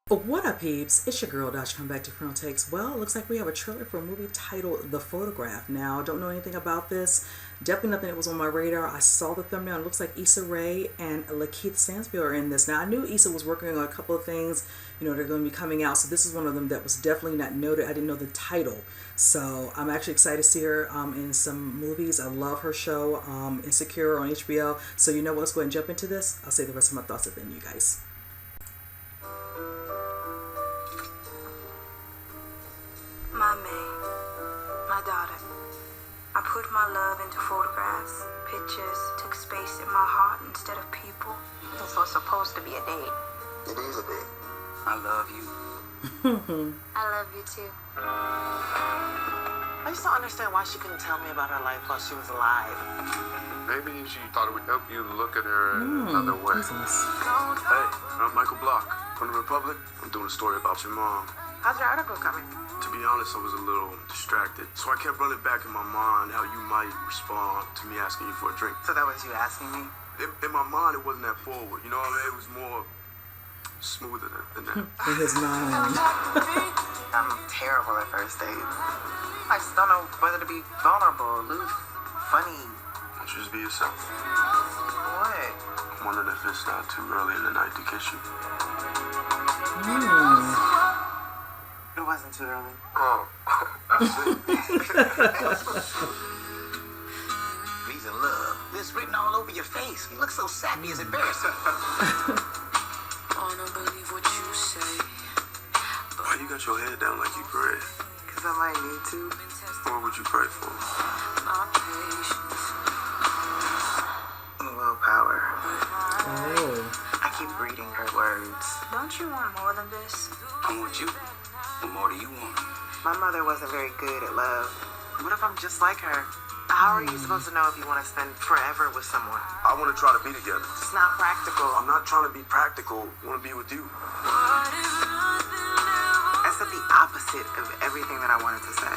What up, peeps? It's your girl, Dash. Come back to Criminal Takes. Well, it looks like we have a trailer for a movie titled The Photograph. Now, I don't know anything about this. Definitely nothing that was on my radar. I saw the thumbnail. It looks like Issa and LaKeith Stansfieldl are in this. Now, I knew Issa was working on a couple of things. You know, they're going to be coming out. So this is one of them that was definitely not noted. I didn't know the title. So I'm actually excited to see her in some movies. I love her show, Insecure on HBO. So you know what? Let's go ahead and jump into this. I'll say the rest of my thoughts at the end, you guys. My daughter. I put my love into photographs, pictures, took space in my heart instead of people. This was supposed to be a date. It is a date. I love you. I love you too. I just don't understand why she couldn't tell me about her life while she was alive. Maybe she thought it would help you look at her in another way. Hey, I'm Michael Block from the Republic. I'm doing a story about your mom. How's your article coming? To be honest, I was a little distracted. So I kept running back in my mind how you might respond to me asking you for a drink. So that was you asking me? In my mind, it wasn't that forward. You know what I mean? It was more smoother than that. In his mind. I'm terrible at first dates. I just don't know whether to be vulnerable, aloof, funny. Why don't you just be yourself? What? I'm wondering if it's not too early in the night to kiss you. It wasn't too early. Oh, I see. He's in love. It's written all over your face. You look so sappy, it's embarrassing. Wanna believe what you say. Why you got your head down like you pray? Because I might need to. What would you pray for? My patience. Willpower. Oh. I keep reading her words. Don't you want more than this? I want you. What more do you want? My mother wasn't very good at love. What if I'm just like her? How are you supposed to know if you want to spend forever with someone? I want to try to be together. It's not practical. I'm not trying to be practical. I want to be with you. I said the opposite of everything that I wanted to say.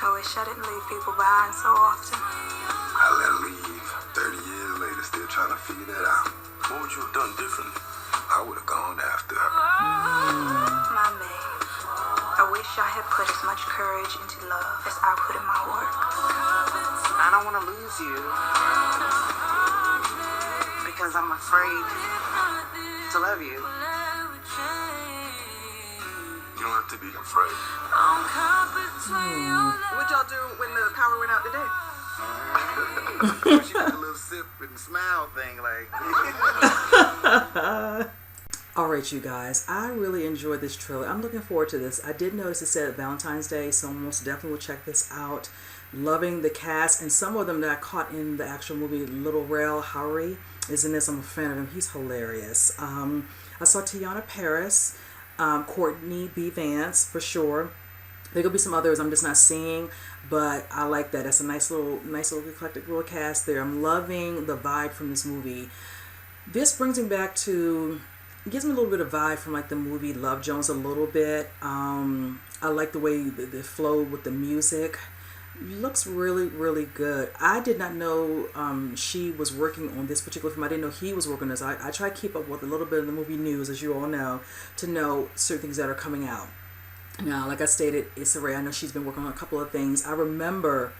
I wish I didn't leave people behind so often. I let her leave. 30 years later, still trying to figure that out. What would you have done differently? I would have gone after her. My May. I wish I had put as much courage into love as I put in my work. I don't want to lose you. Because I'm afraid to love you. You don't have to be afraid. What'd y'all do when the power went out today? She did a little sip and smile thing, like. Alright, you guys, I really enjoyed this trailer. I'm looking forward to this. I did notice it said Valentine's Day, so I most definitely will check this out. Loving the cast, and some of them that I caught in the actual movie. Little Rel Howery is in this. I'm a fan of him. He's hilarious. I saw Tiana Paris, Courtney B. Vance for sure. There could be some others I'm just not seeing, but I like that. It's a nice little eclectic little cast there. I'm loving the vibe from this movie. This brings me back to, it gives me a little bit of vibe from like the movie Love Jones a little bit. I like the way the flow with the music. It looks really, really good. I did not know she was working on this particular film. I didn't know he was working on this. I try to keep up with a little bit of the movie news, as you all know, to know certain things that are coming out. Now, like I stated, Issa Rae, I know she's been working on a couple of things. I remember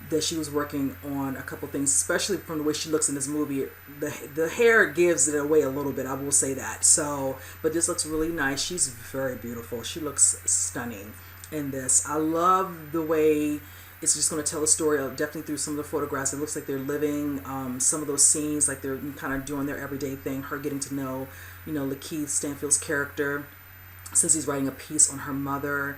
that she was working on a couple of things, especially from the way she looks in this movie. The hair gives it away a little bit, I will say that. So, but this looks really nice. She's very beautiful. She looks stunning in this. I love the way it's just going to tell a story, definitely through some of the photographs. It looks like they're living some of those scenes, like they're kind of doing their everyday thing. Her getting to know, you know, LaKeith Stanfield's character, since he's writing a piece on her mother.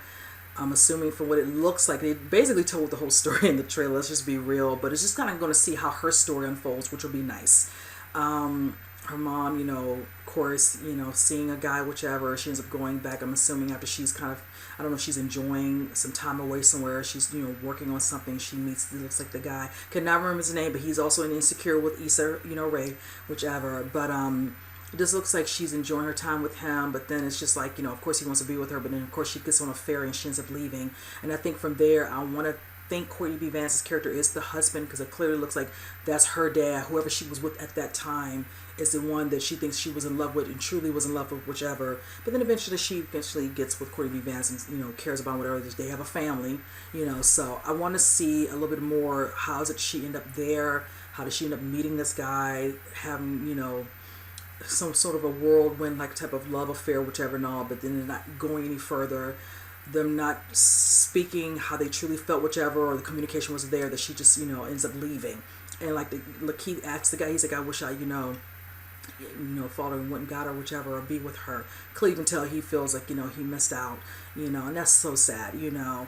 I'm assuming from what it looks like, they basically told the whole story in the trailer. Let's just be real. But it's just kind of going to see how her story unfolds, which will be nice. Her mom, you know, of course, you know, seeing a guy, whichever, she ends up going back. I'm assuming after she's kind of, I don't know if she's enjoying some time away somewhere. She's, you know, working on something. She meets, it looks like the guy. Cannot remember his name, but he's also in Insecure with Issa, you know, Rae, whichever. But, it just looks like she's enjoying her time with him, but then it's just like, you know, of course he wants to be with her, but then of course she gets on a ferry and she ends up leaving. And I think from there, I want to think Courtney B. Vance's character is the husband, because it clearly looks like that's her dad. Whoever she was with at that time is the one that she thinks she was in love with and truly was in love with, whichever. But then eventually she gets with Courtney B. Vance and, you know, cares about whatever. They have a family, you know. So I want to see a little bit more. How did she end up there? How did she end up meeting this guy? Having, you know, some sort of a whirlwind like type of love affair, whichever and all. But then not going any further. Them not speaking how they truly felt, whichever, or the communication was there, that she just, you know, ends up leaving. And like LaKeith asks the guy, he's like, I wish I, you know, followed her and went and got her, whichever, or be with her. Cleave until he feels like, you know, he missed out, you know, and that's so sad, you know.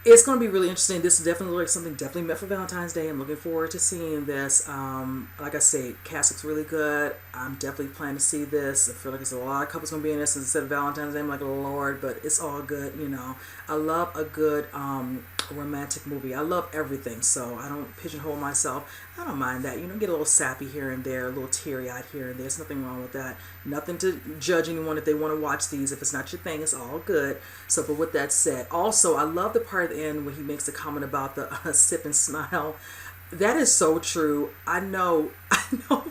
It's going to be really interesting. This is definitely like something definitely meant for Valentine's Day. I'm looking forward to seeing this. Like I say, cast looks really good. I'm definitely planning to see this. I feel like there's a lot of couples going to be in this instead of Valentine's Day. I'm like, Lord, but it's all good, you know. I love a good romantic movie. I love everything, so I don't pigeonhole myself. I don't mind that. You know, get a little sappy here and there, a little teary-eyed here and there. There's nothing wrong with that. Nothing to judge anyone if they want to watch these. If it's not your thing, it's all good. So, but with that said, also, I love the part at the end when he makes the comment about the sip and smile. That is so true. I know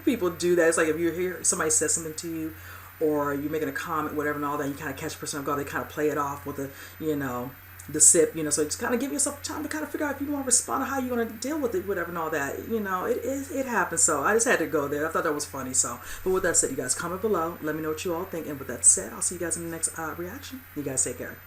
people do that. It's like if you hear somebody says something to you, or you're making a comment, whatever, and all that, and you kind of catch a person off guard, they kind of play it off with a, you know, the sip, you know, so just kind of give yourself time to kind of figure out if you want to respond or how you're going to deal with it, whatever and all that, you know, it happens. So I just had to go there. I thought that was funny. So, but with that said, you guys comment below, let me know what you all think, and with that said, I'll see you guys in the next reaction. You guys take care.